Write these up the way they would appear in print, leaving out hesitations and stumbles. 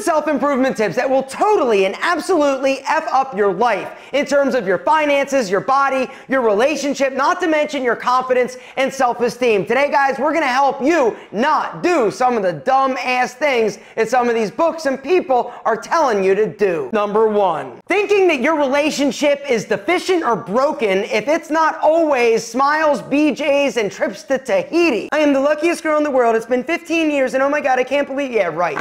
self-improvement tips that will totally and absolutely F up your life in terms of your finances, your body, your relationship, not to mention your confidence and self-esteem. Today, guys, we're gonna help you not do some of the dumb-ass things that some of these books and people are telling you to do. Number one, thinking that your relationship is deficient or broken if it's not always smiles, BJs, and trips to Tahiti. I am the luckiest girl in the world. It's been 15 years, and oh my God, I can't believe, yeah, right.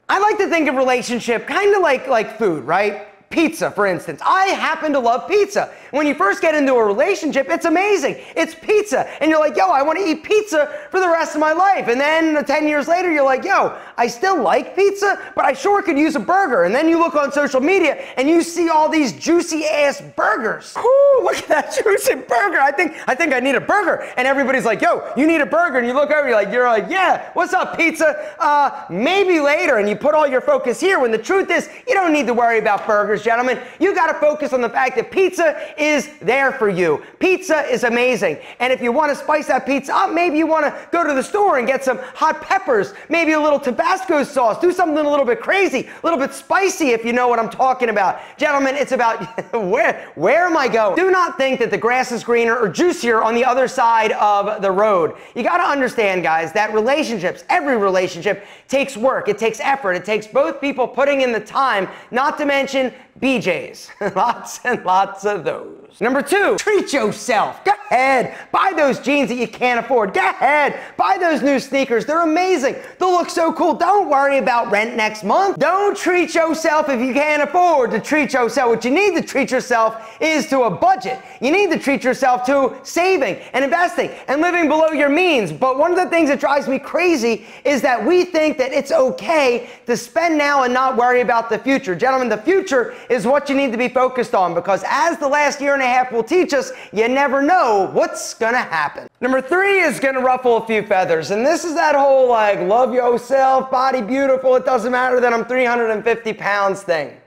I like to think of relationship kind of like food, right? Pizza, for instance. I happen to love pizza. When you first get into a relationship, it's amazing. It's pizza. And you're like, yo, I want to eat pizza for the rest of my life. And then 10 years later, you're like, yo, I still like pizza, but I sure could use a burger. And then you look on social media and you see all these juicy ass burgers. Ooh, look at that juicy burger. I think I need a burger. And everybody's like, yo, you need a burger. And you look over, you're like, yeah, what's up, pizza? Maybe later. And you put all your focus here when the truth is you don't need to worry about burgers, gentlemen. You got to focus on the fact that pizza is there for you. Pizza is amazing. And if you want to spice that pizza up, maybe you want to go to the store and get some hot peppers, maybe a little Tabasco sauce, do something a little bit crazy, a little bit spicy if you know what I'm talking about. Gentlemen, it's about where am I going? Do not think that the grass is greener or juicier on the other side of the road. You got to understand, guys, that relationships, every relationship takes work. It takes effort. It takes both people putting in the time, not to mention BJs. Lots and lots of those. Number two, treat yourself. Go ahead. Buy those jeans that you can't afford. Go ahead. Buy those new sneakers. They're amazing. They'll look so cool. Don't worry about rent next month. Don't treat yourself if you can't afford to treat yourself. What you need to treat yourself is to a budget. You need to treat yourself to saving and investing and living below your means. But one of the things that drives me crazy is that we think that it's okay to spend now and not worry about the future. Gentlemen, the future is what you need to be focused on, because as the last year and a half will teach us, you never know what's gonna happen. Number three is gonna ruffle a few feathers, and this is that whole like love yourself, body beautiful, it doesn't matter that I'm 350 pounds thing.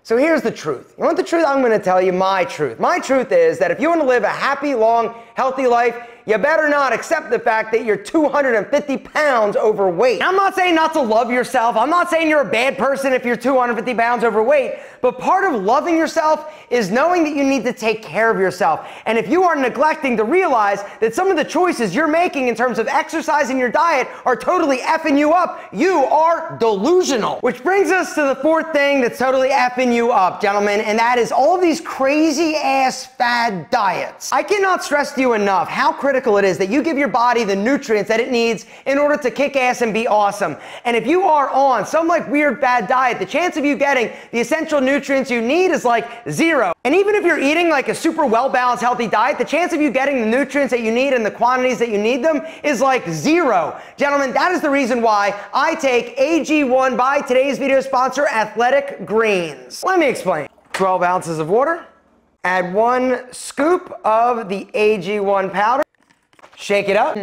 So here's the truth. You want the truth? I'm going to tell you my truth. My truth is that if you want to live a happy, long, healthy life, you better not accept the fact that you're 250 pounds overweight. I'm not saying not to love yourself. I'm not saying you're a bad person if you're 250 pounds overweight. But part of loving yourself is knowing that you need to take care of yourself. And if you are neglecting to realize that some of the choices you're making in terms of exercise and your diet are totally effing you up, you are delusional. Which brings us to the fourth thing that's totally effing you up, gentlemen, and that is all of these crazy ass fad diets. I cannot stress to you enough how critical it is that you give your body the nutrients that it needs in order to kick ass and be awesome. And if you are on some like weird bad diet, the chance of you getting the essential nutrients you need is like zero. And even if you're eating like a super well-balanced healthy diet, the chance of you getting the nutrients that you need and the quantities that you need them is like zero. Gentlemen, that is the reason why I take AG1 by today's video sponsor, Athletic Greens. Let me explain. 12 ounces of water, add 1 scoop of the AG1 powder, shake it up.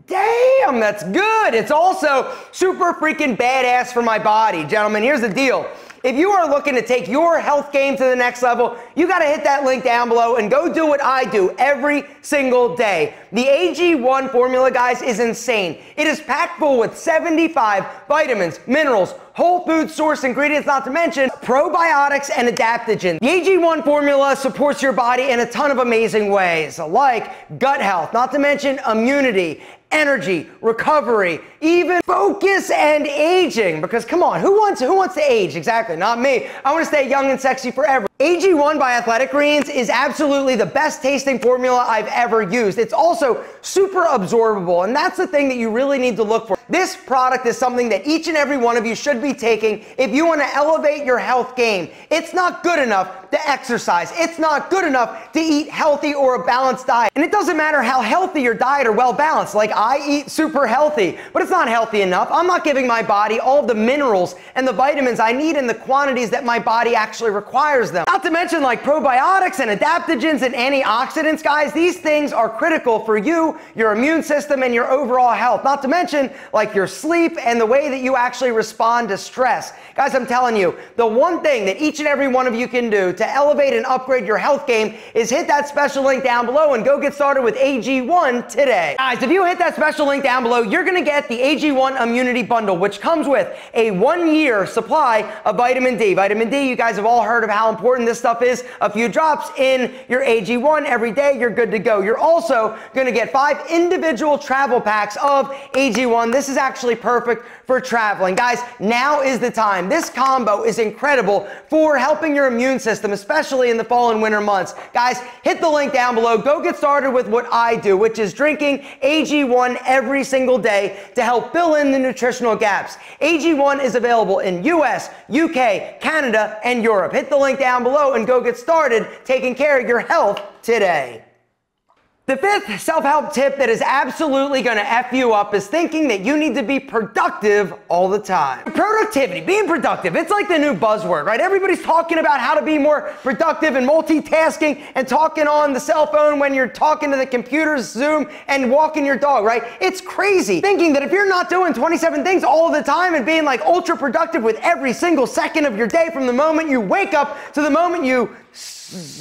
Damn, that's good. It's also super freaking badass for my body. Gentlemen, here's the deal. If you are looking to take your health game to the next level, you got to hit that link down below and go do what I do every single day. The AG1 formula, guys, is insane. It is packed full with 75 vitamins, minerals, whole food source ingredients, not to mention probiotics and adaptogens. The AG1 formula supports your body in a ton of amazing ways, like gut health, not to mention immunity, energy, recovery, even focus and aging. Because come on, who wants to age? Exactly, not me. I want to stay young and sexy forever. AG1 by Athletic Greens is absolutely the best tasting formula I've ever used. It's also super absorbable, and that's the thing that you really need to look for. This product is something that each and every one of you should be taking if you want to elevate your health game. It's not good enough to exercise. It's not good enough to eat healthy or a balanced diet. And it doesn't matter how healthy your diet or well balanced. Like I eat super healthy, but it's not healthy enough. I'm not giving my body all of the minerals and the vitamins I need in the quantities that my body actually requires them. Not to mention like probiotics and adaptogens and antioxidants, guys. These things are critical for you, your immune system, and your overall health. Not to mention like your sleep and the way that you actually respond to stress. Guys, I'm telling you, the one thing that each and every one of you can do to to elevate and upgrade your health game is hit that special link down below and go get started with AG1 today. Guys, if you hit that special link down below, you're gonna get the AG1 Immunity Bundle, which comes with a 1-year supply of vitamin D. Vitamin D, you guys have all heard of how important this stuff is. A few drops in your AG1 every day, you're good to go. You're also gonna get 5 individual travel packs of AG1. This is actually perfect for traveling. Guys, now is the time. This combo is incredible for helping your immune system, especially in the fall and winter months. Guys, hit the link down below. Go get started with what I do, which is drinking AG1 every single day to help fill in the nutritional gaps. AG1 is available in US, UK, Canada, and Europe. Hit the link down below and go get started taking care of your health today. The 5th self-help tip that is absolutely going to F you up is thinking that you need to be productive all the time. Productivity, being productive, it's like the new buzzword, right? Everybody's talking about how to be more productive and multitasking and talking on the cell phone when you're talking to the computer, Zoom, and walking your dog, right? It's crazy thinking that if you're not doing 27 things all of the time and being like ultra productive with every single second of your day from the moment you wake up to the moment you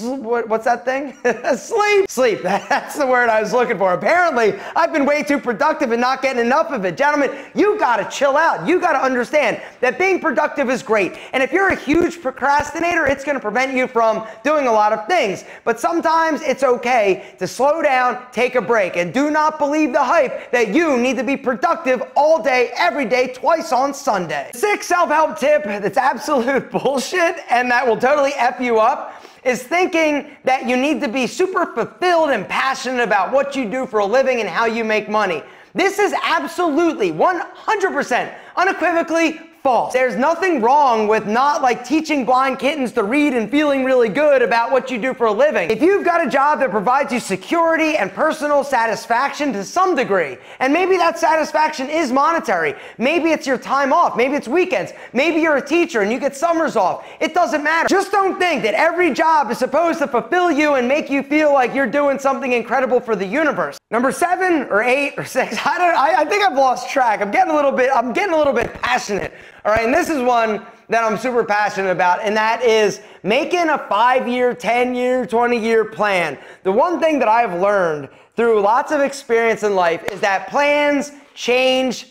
what's that thing? Sleep. That's the word I was looking for. Apparently, I've been way too productive and not getting enough of it. Gentlemen, you gotta chill out. You gotta understand that being productive is great. And if you're a huge procrastinator, it's gonna prevent you from doing a lot of things. But sometimes it's okay to slow down, take a break, and do not believe the hype that you need to be productive all day, every day, twice on Sunday. 6th self-help tip that's absolute bullshit and that will totally F you up is thinking that you need to be super fulfilled and passionate about what you do for a living and how you make money. This is absolutely 100% unequivocally false. There's nothing wrong with not like teaching blind kittens to read and feeling really good about what you do for a living. If you've got a job that provides you security and personal satisfaction to some degree, and maybe that satisfaction is monetary, maybe it's your time off, maybe it's weekends, maybe you're a teacher and you get summers off, it doesn't matter. Just don't think that every job is supposed to fulfill you and make you feel like you're doing something incredible for the universe. Number 7 or 8 or 6, I think I've lost track. I'm getting a little bit passionate. All right, and this is one that I'm super passionate about, and that is making a 5-year, 10-year, 20-year plan. The one thing that I've learned through lots of experience in life is that plans change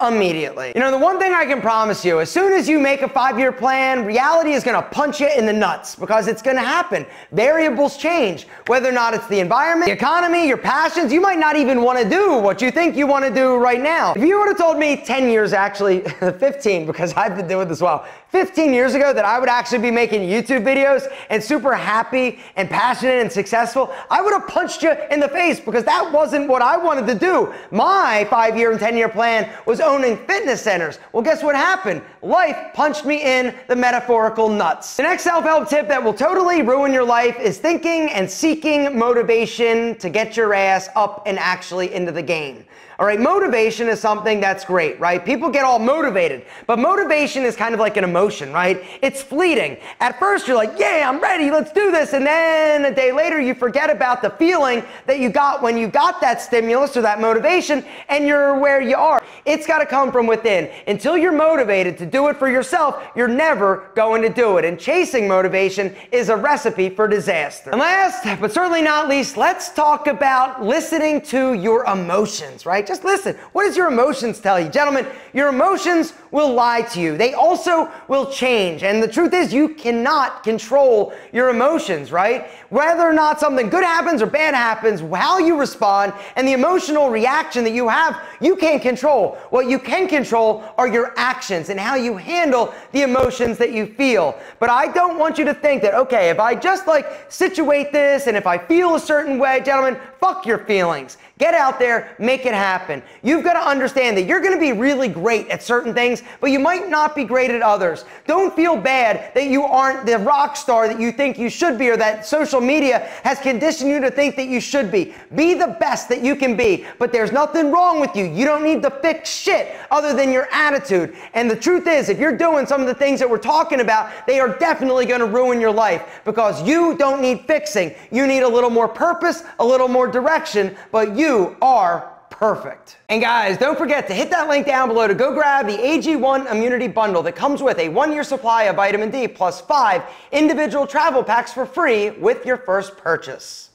immediately. You know, the one thing I can promise you, as soon as you make a 5-year plan, reality is gonna punch you in the nuts because it's gonna happen. Variables change, whether or not it's the environment, the economy, your passions. You might not even wanna do what you think you wanna do right now. If you would have told me 10 years, actually 15, because I've been doing this a while, 15 years ago that I would actually be making YouTube videos and super happy and passionate and successful, I would have punched you in the face because that wasn't what I wanted to do. My 5-year and 10-year plan was owning fitness centers. Well, guess what happened? Life punched me in the metaphorical nuts. The next self-help tip that will totally ruin your life is thinking and seeking motivation to get your ass up and actually into the game. All right, motivation is something that's great, right? People get all motivated, but motivation is kind of like an emotion, right? It's fleeting. At first, you're like, yeah, I'm ready, let's do this. And then a day later, you forget about the feeling that you got when you got that stimulus or that motivation, and you're where you are. It's got to come from within. Until you're motivated to do it for yourself, you're never going to do it. And chasing motivation is a recipe for disaster. And last, but certainly not least, let's talk about listening to your emotions, right? Just listen. What does your emotions tell you? Gentlemen, your emotions will lie to you. They also will change. And the truth is, you cannot control your emotions, right? Whether or not something good happens or bad happens, how you respond and the emotional reaction that you have, you can't control. What you can control are your actions and how you handle the emotions that you feel. But I don't want you to think that, okay, if I just like situate this and if I feel a certain way, gentlemen, fuck your feelings. Get out there, make it happen. You've got to understand that you're going to be really great at certain things, but you might not be great at others. Don't feel bad that you aren't the rock star that you think you should be or that social media has conditioned you to think that you should be. Be the best that you can be, but there's nothing wrong with you. You don't need to fix shit other than your attitude. And the truth is, if you're doing some of the things that we're talking about, they are definitely going to ruin your life because you don't need fixing. You need a little more purpose, a little more direction, but you are perfect. And guys, don't forget to hit that link down below to go grab the AG1 Immunity Bundle that comes with a 1-year supply of vitamin D plus 5 individual travel packs for free with your first purchase.